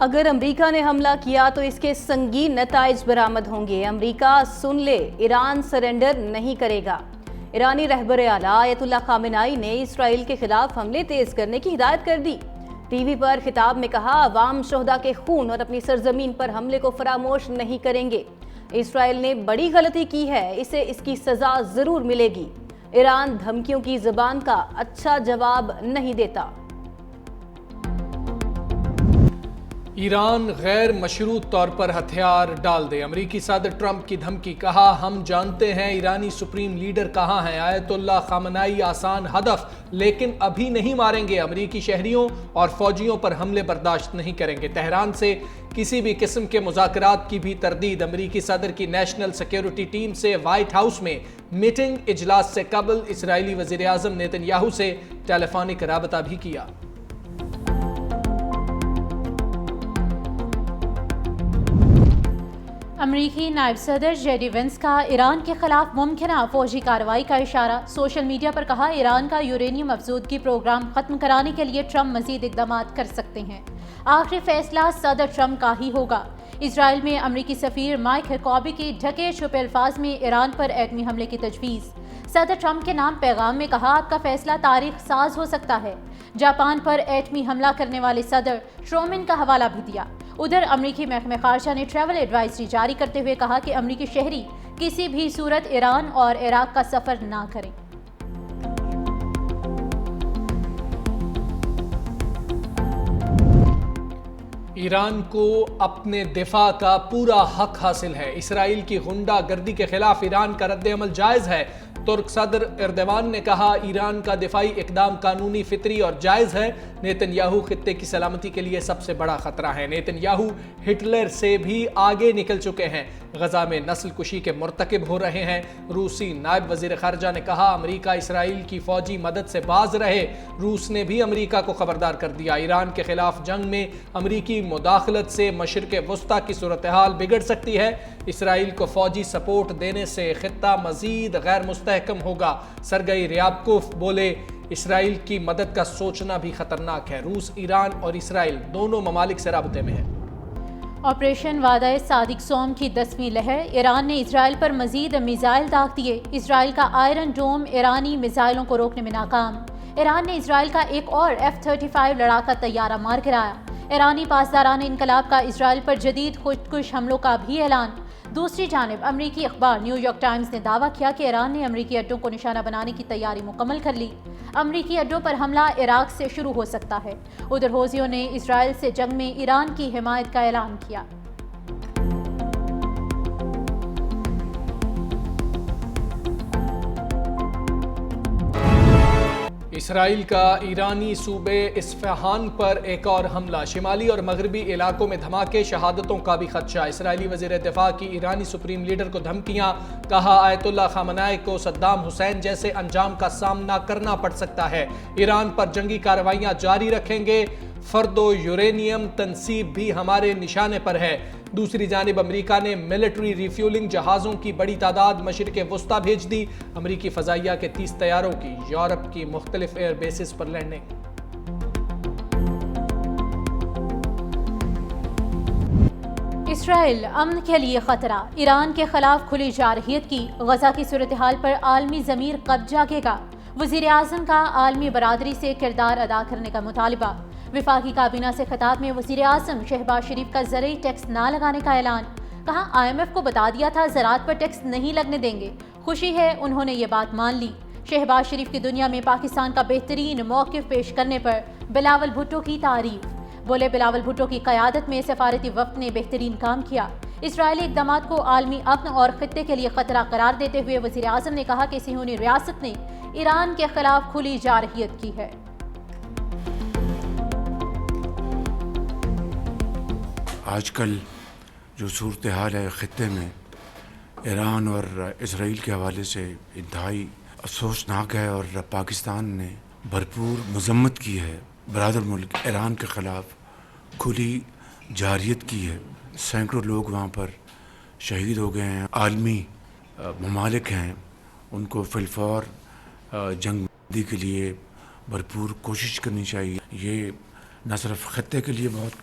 اگر امریکہ نے حملہ کیا تو اس کے سنگین نتائج برآمد ہوں گے۔ امریکہ سن لے، ایران سرنڈر نہیں کرے گا۔ ایرانی رہبر اعلیٰ آیت اللہ خامنائی نے اسرائیل کے خلاف حملے تیز کرنے کی ہدایت کر دی۔ ٹی وی پر خطاب میں کہا، عوام شہداء کے خون اور اپنی سرزمین پر حملے کو فراموش نہیں کریں گے۔ اسرائیل نے بڑی غلطی کی ہے، اسے اس کی سزا ضرور ملے گی۔ ایران دھمکیوں کی زبان کا اچھا جواب نہیں دیتا۔ ایران غیر مشروط طور پر ہتھیار ڈال دے، امریکی صدر ٹرمپ کی دھمکی۔ کہا، ہم جانتے ہیں ایرانی سپریم لیڈر کہاں ہیں۔ آیت اللہ خامنائی آسان ہدف لیکن ابھی نہیں ماریں گے۔ امریکی شہریوں اور فوجیوں پر حملے برداشت نہیں کریں گے۔ تہران سے کسی بھی قسم کے مذاکرات کی بھی تردید۔ امریکی صدر کی نیشنل سیکیورٹی ٹیم سے وائٹ ہاؤس میں میٹنگ۔ اجلاس سے قبل اسرائیلی وزیر اعظم نیتن یاہو سے ٹیلی فونک رابطہ بھی کیا۔ امریکی نائب صدر جے ڈی وینس کا ایران کے خلاف ممکنہ فوجی کارروائی کا اشارہ۔ سوشل میڈیا پر کہا، ایران کا یورینیم افزودگی پروگرام ختم کرانے کے لیے ٹرمپ مزید اقدامات کر سکتے ہیں۔ آخری فیصلہ صدر ٹرمپ کا ہی ہوگا۔ اسرائیل میں امریکی سفیر مائک ہکوبی کی ڈھکے چھپے الفاظ میں ایران پر ایٹمی حملے کی تجویز۔ صدر ٹرمپ کے نام پیغام میں کہا، آپ کا فیصلہ تاریخ ساز ہو سکتا ہے۔ جاپان پر ایٹمی حملہ کرنے والے صدر ٹرومن کا حوالہ بھی دیا۔ ادھر امریکی محکمہ خارجہ نے ٹریول ایڈوائزری جاری کرتے ہوئے کہا کہ امریکی شہری کسی بھی صورت ایران اور عراق کا سفر نہ کریں۔ ایران کو اپنے دفاع کا پورا حق حاصل ہے۔ اسرائیل کی غنڈہ گردی کے خلاف ایران کا رد عمل جائز ہے۔ ترک صدر اردوان نے کہا، ایران کا دفاعی اقدام قانونی، فطری اور جائز ہے۔ نیتن یاہو خطے کی سلامتی کے لیے سب سے بڑا خطرہ ہے۔ نیتن یاہو ہٹلر سے بھی آگے نکل چکے ہیں۔ غزہ میں نسل کشی کے مرتکب ہو رہے ہیں۔ روسی نائب وزیر خارجہ نے کہا، امریکہ اسرائیل کی فوجی مدد سے باز رہے۔ روس نے بھی امریکہ کو خبردار کر دیا، ایران کے خلاف جنگ میں امریکی مداخلت سے مشرق وسطی کی صورتحال بگڑ سکتی ہے۔ اسرائیل کو فوجی سپورٹ دینے سے خطہ مزید غیر مستحکم ہوگا۔ سرگئی ریابکوف بولے، اسرائیل کی مدد کا سوچنا بھی خطرناک ہے۔ روس، ایران اور اسرائیل دونوں ممالک سے رابطے میں ہے۔ آپریشن وعدہ صادق سوم کی 10ویں لہر۔ ایران نے اسرائیل پر مزید میزائل داغ دیے۔ اسرائیل کا آئرن ڈوم ایرانی میزائلوں کو روکنے میں ناکام۔ ایران نے اسرائیل کا ایک اور F-35 لڑاکا طیارہ مار گرایا۔ ایرانی پاسداران انقلاب کا اسرائیل پر جدید خودکش حملوں کا بھی اعلان۔ دوسری جانب امریکی اخبار نیو یارک ٹائمز نے دعویٰ کیا کہ ایران نے امریکی اڈوں کو نشانہ بنانے کی تیاری مکمل کر لی۔ امریکی اڈوں پر حملہ عراق سے شروع ہو سکتا ہے۔ ادھر حوثیوں نے اسرائیل سے جنگ میں ایران کی حمایت کا اعلان کیا۔ اسرائیل کا ایرانی صوبے اصفہان پر ایک اور حملہ۔ شمالی اور مغربی علاقوں میں دھماکے، شہادتوں کا بھی خدشہ۔ اسرائیلی وزیر دفاع کی ایرانی سپریم لیڈر کو دھمکیاں۔ کہا، آیت اللہ خامنائی کو صدام حسین جیسے انجام کا سامنا کرنا پڑ سکتا ہے۔ ایران پر جنگی کارروائیاں جاری رکھیں گے۔ فردو یورینیم تنصیب بھی ہمارے نشانے پر ہے۔ دوسری جانب امریکہ نے ملٹری ریفیولنگ جہازوں کی بڑی تعداد مشرق وسطی بھیج دی۔ امریکی فضائیہ کے 30 طیاروں کی یورپ کی مختلف ایئر بیسز پر لینڈنگ۔ اسرائیل امن کے لیے خطرہ، ایران کے خلاف کھلی جارحیت کی۔ غزہ کی صورتحال پر عالمی ضمیر کب جاگے گا؟ وزیر اعظم کا عالمی برادری سے کردار ادا کرنے کا مطالبہ۔ وفاقی کابینہ سے خطاب میں وزیر اعظم شہباز شریف کا زرعی ٹیکس نہ لگانے کا اعلان۔ کہا، IMF کو بتا دیا تھا زراعت پر ٹیکس نہیں لگنے دیں گے۔ خوشی ہے انہوں نے یہ بات مان لی۔ شہباز شریف کی دنیا میں پاکستان کا بہترین موقف پیش کرنے پر بلاول بھٹو کی تعریف۔ بولے، بلاول بھٹو کی قیادت میں سفارتی وفد نے بہترین کام کیا۔ اسرائیلی اقدامات کو عالمی امن اور خطے کے لیے خطرہ قرار دیتے ہوئے وزیر اعظم نے کہا کہ صہیونی ریاست نے ایران کے خلاف کھلی جارحیت کی ہے۔ آج کل جو صورتحال ہے خطے میں ایران اور اسرائیل کے حوالے سے انتہائی افسوسناک ہے، اور پاکستان نے بھرپور مذمت کی ہے۔ برادر ملک ایران کے خلاف کھلی جارحیت کی ہے۔ سینکڑوں لوگ وہاں پر شہید ہو گئے ہیں۔ عالمی ممالک ہیں، ان کو فی الفور جنگ بندی کے لیے بھرپور کوشش کرنی چاہیے۔ یہ نہ صرف خطے کے لیے بہت